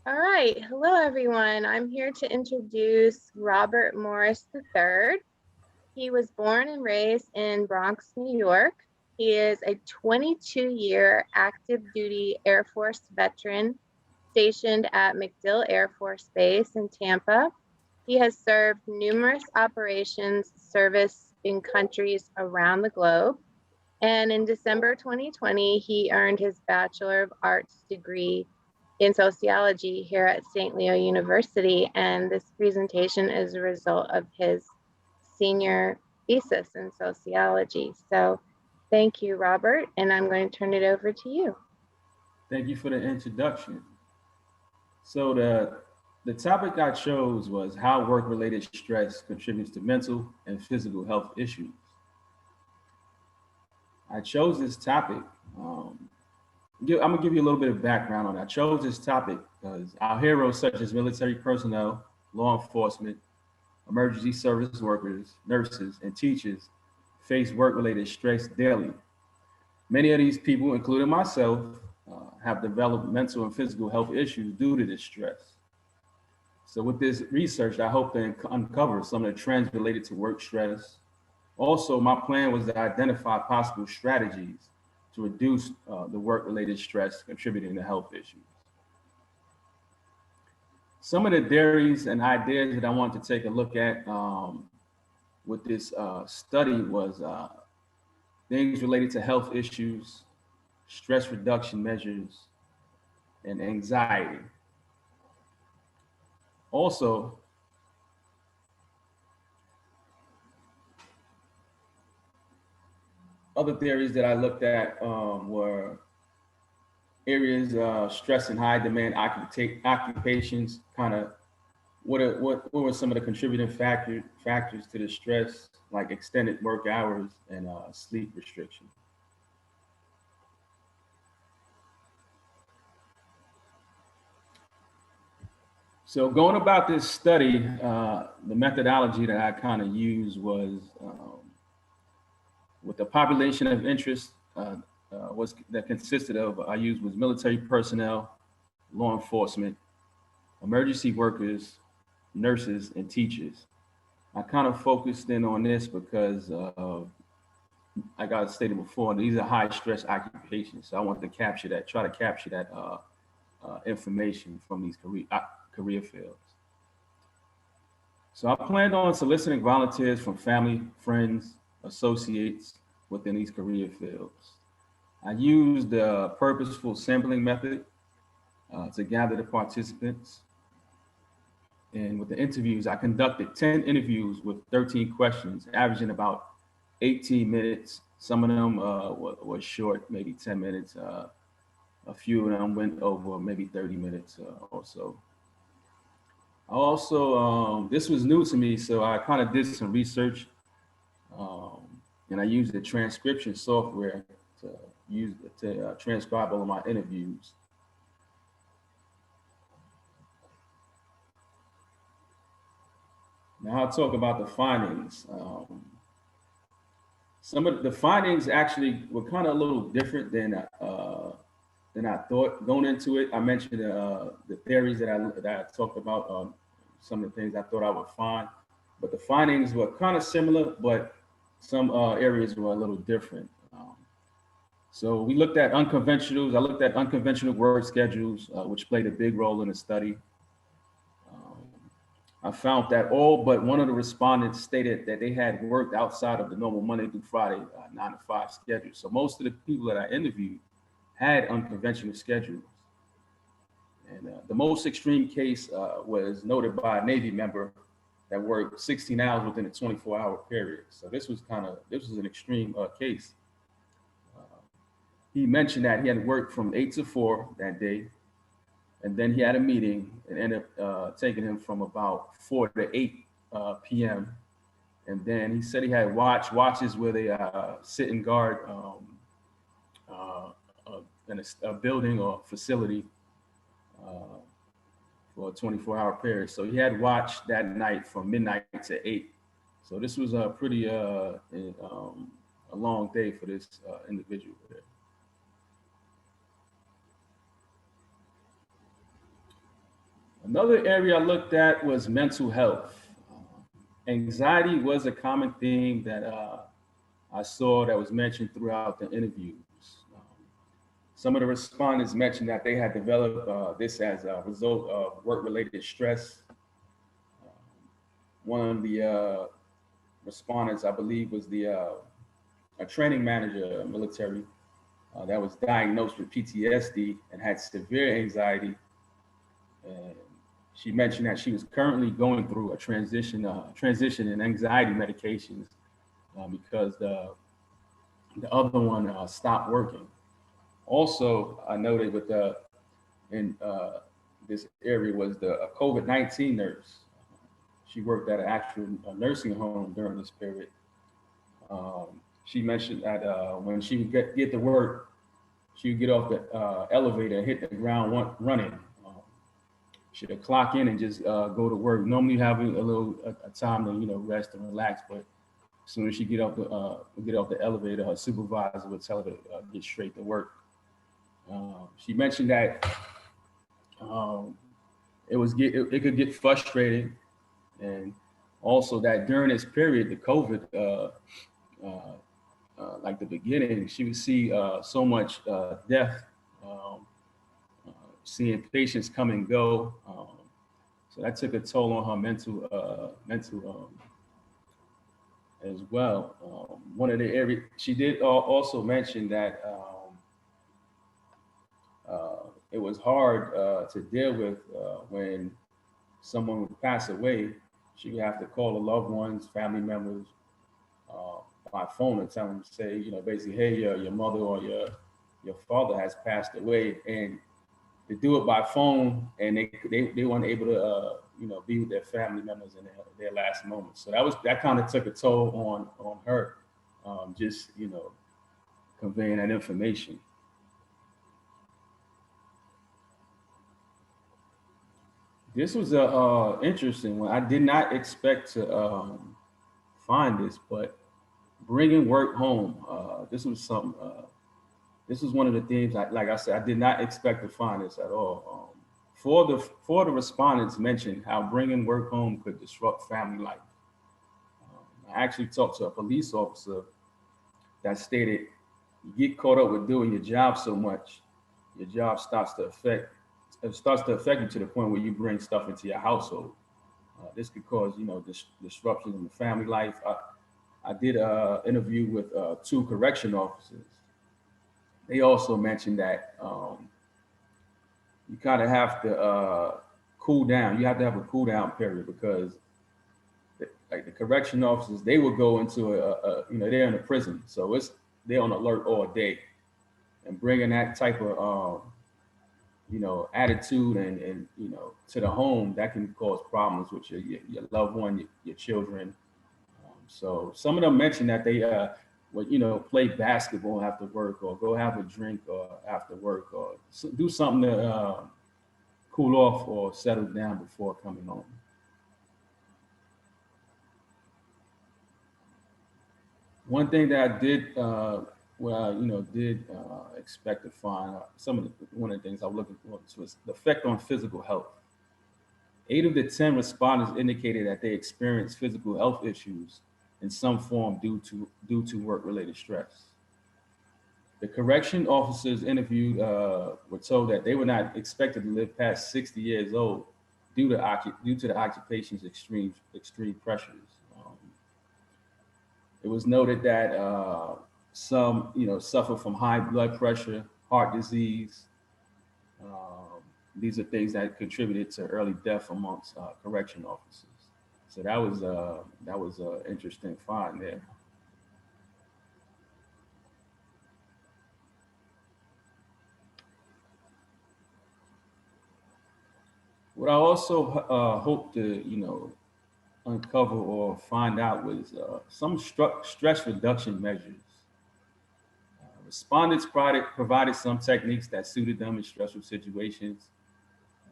All right. Hello, everyone. I'm here to introduce Robert Morris III. He was born and raised in Bronx, New York. He is a 22-year active duty Air Force veteran stationed at MacDill Air Force Base in Tampa. He has served numerous operations service in countries around the globe. And in December 2020, he earned his Bachelor of Arts degree in sociology here at St. Leo University. And this presentation is a result of his senior thesis in sociology. So thank you, Robert, and I'm going to turn it over to you. Thank you for the introduction. So the topic I chose was how work-related stress contributes to mental and physical health issues. I chose this topic. Um, I'm gonna give you a little bit of background on it. I chose this topic because our heroes, such as military personnel, law enforcement, emergency service workers, nurses, and teachers, face work-related stress daily. Many of these people, including myself, have developed mental and physical health issues due to this stress. So, with this research, I hope to uncover some of the trends related to work stress. Also, my plan was to identify possible strategies to reduce the work related stress contributing to health issues. Some of the theories and ideas that I want to take a look at with this study was things related to health issues, stress reduction measures, and anxiety. Also, other theories that I looked at were areas stress and high demand occupations. Kind of what were some of the contributing factors to the stress, like extended work hours and sleep restriction. So going about this study, the methodology that I kind of used was with the population of interest was that consisted of I used was military personnel, law enforcement, emergency workers, nurses, and teachers. I kind of focused in on this because, like I stated before, these are high stress occupations. So I want to capture that, try to capture that information from these career fields. So I planned on soliciting volunteers from family, friends, associates within these career fields. I used the purposeful sampling method to gather the participants. And with the interviews, I conducted 10 interviews with 13 questions, averaging about 18 minutes. Some of them were short, maybe 10 minutes. A few of them went over maybe 30 minutes or so. Also, this was new to me, so I kind of did some research, and I used the transcription software to use to transcribe all of my interviews. Now I'll talk about the findings. Some of the findings actually were kind of a little different than I thought going into it. I mentioned the theories that I talked about, some of the things I thought I would find, but the findings were kind of similar, but some areas were a little different. So we looked at unconventionals. I looked at unconventional work schedules, which played a big role in the study. Um, I found that all but one of the respondents stated that they had worked outside of the normal Monday through Friday 9 to 5 schedule. So most of the people that I interviewed had unconventional schedules. And the most extreme case was noted by a Navy member that worked 16 hours within a 24-hour period. So this was an extreme case. Uh, he mentioned that he had worked from 8 to 4 that day, and then he had a meeting and ended up taking him from about 4 to 8 p.m. And then he said he had watches where they sit and guard uh, in a building or facility uh, for a 24-hour period. So he had watched that night from midnight to 8. So this was a pretty a long day for this individual there. Another area I looked at was mental health. Anxiety was a common theme that I saw that was mentioned throughout the interviews. Some of the respondents mentioned that they had developed this as a result of work-related stress. Uh, One of the respondents, I believe, was a training manager, military, that was diagnosed with PTSD and had severe anxiety. And she mentioned that she was currently going through a transition in anxiety medications because the other one stopped working. Also, I noted with in this area was the COVID-19 nurse. She worked at an actual nursing home during this period. She mentioned that when she would get to work, she would get off the elevator and hit the ground running. She would clock in and just go to work. Normally having a time to rest and relax, but as soon as she get off the elevator, her supervisor would tell her to get straight to work. She mentioned that um, it could get frustrating, and also that during this period, the COVID, like the beginning, she would see so much death, um, uh, seeing patients come and go. So that took a toll on her mental as well. One of the areas she did also mention that it was hard to deal with when someone would pass away. She would have to call the loved ones, family members, uh, by phone and tell them, say, basically, hey, your mother or your father has passed away, and to do it by phone, and they weren't able to be with their family members in their last moments. So that kind of took a toll on her, just conveying that information. This was a interesting one. I did not expect to find this, but bringing work home. This was something. This was one of the themes. Like I said, I did not expect to find this at all. For the respondents mentioned how bringing work home could disrupt family life. I actually talked to a police officer that stated, "You get caught up with doing your job so much, your job starts to affect you to the point where you bring stuff into your household. This could cause disruptions in the family life." I did an interview with two correction officers. They also mentioned that you kind of have to cool down. You have to have a cool down period because like the correction officers, they will go into they're in a prison, so they're on alert all day, and bringing that type of attitude and to the home, that can cause problems with your loved one, your children. So some of them mentioned that they would play basketball after work, or go have a drink or after work, or do something to cool off or settle down before coming home. One thing that I did, did expect to find one of the things I was looking for was the effect on physical health. 8 of the 10 respondents indicated that they experienced physical health issues in some form due to work-related stress. The correction officers interviewed were told that they were not expected to live past 60 years old due to the occupation's extreme pressures. It was noted that some suffer from high blood pressure, heart disease. Um, these are things that contributed to early death amongst correction officers. So that was an interesting find there. What I also hope to uncover or find out was some stress reduction measures. Respondents provided some techniques that suited them in stressful situations.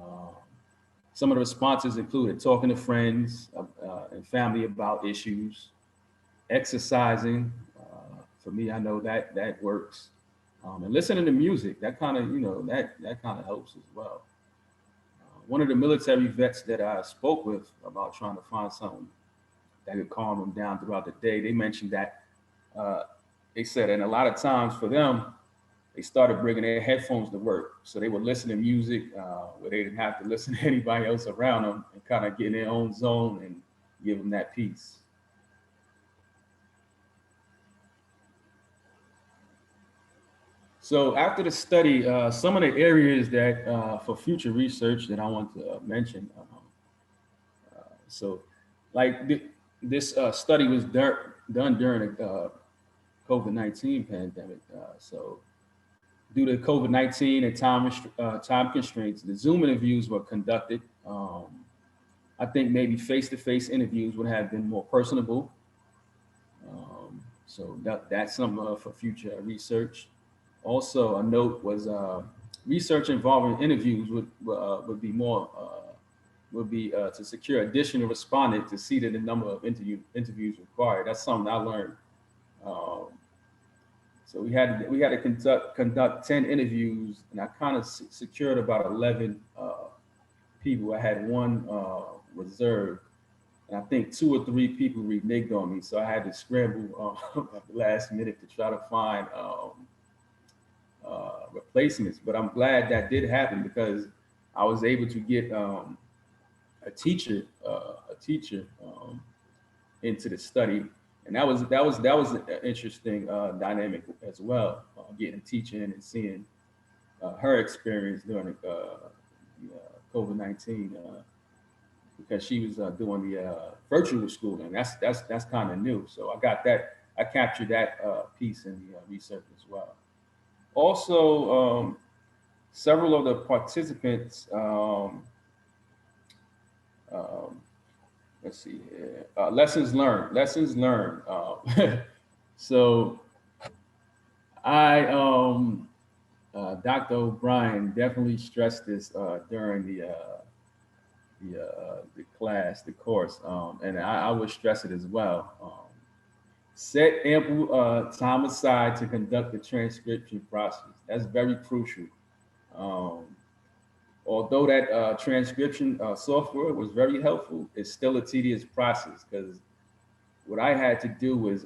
Um, some of the responses included talking to friends and family about issues, exercising. For me, I know that works, and listening to music. That kind of that kind of helps as well. one of the military vets that I spoke with about trying to find something that could calm them down throughout the day, they mentioned that they said, and a lot of times for them, they started bringing their headphones to work. So they would listen to music where they didn't have to listen to anybody else around them and kind of get in their own zone and give them that peace. So after the study, some of the areas that for future research that I want to mention. So like this study was done during the COVID-19 pandemic. So due to COVID-19 and time constraints, the Zoom interviews were conducted. I think maybe face-to-face interviews would have been more personable. So that's something for future research. Also, a note was research involving interviews would be to secure additional respondents to see that the number of interviews required. That's something I learned. So we had to conduct 10 interviews, and I kind of secured about 11 people. I had one reserved, and I think 2 or 3 people reneged on me. So I had to scramble at the last minute to try to find replacements. But I'm glad that did happen because I was able to get a teacher into the study, and that was an interesting dynamic as well, getting teaching and seeing her experience during COVID-19 because she was doing the virtual schooling. That's kind of new. So I captured that piece in the research as well. Also, several of the participants. Let's see here. Lessons learned. So Dr. O'Brien definitely stressed this during the class, the course, and I would stress it as well. Set ample time aside to conduct the transcription process. That's very crucial. Although that transcription software was very helpful, it's still a tedious process because what I had to do was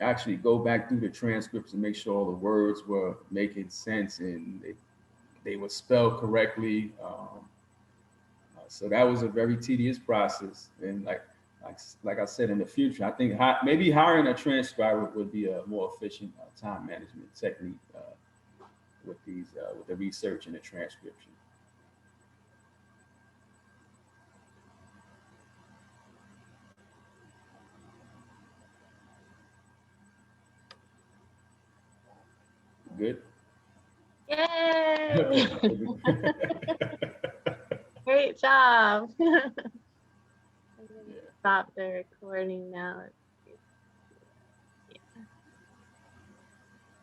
actually go back through the transcripts and make sure all the words were making sense and they were spelled correctly. So that was a very tedious process. And like I said, in the future, I think maybe hiring a transcriber would be a more efficient time management technique with the research and the transcription. Good. Yay! Great job. I'm gonna stop the recording now.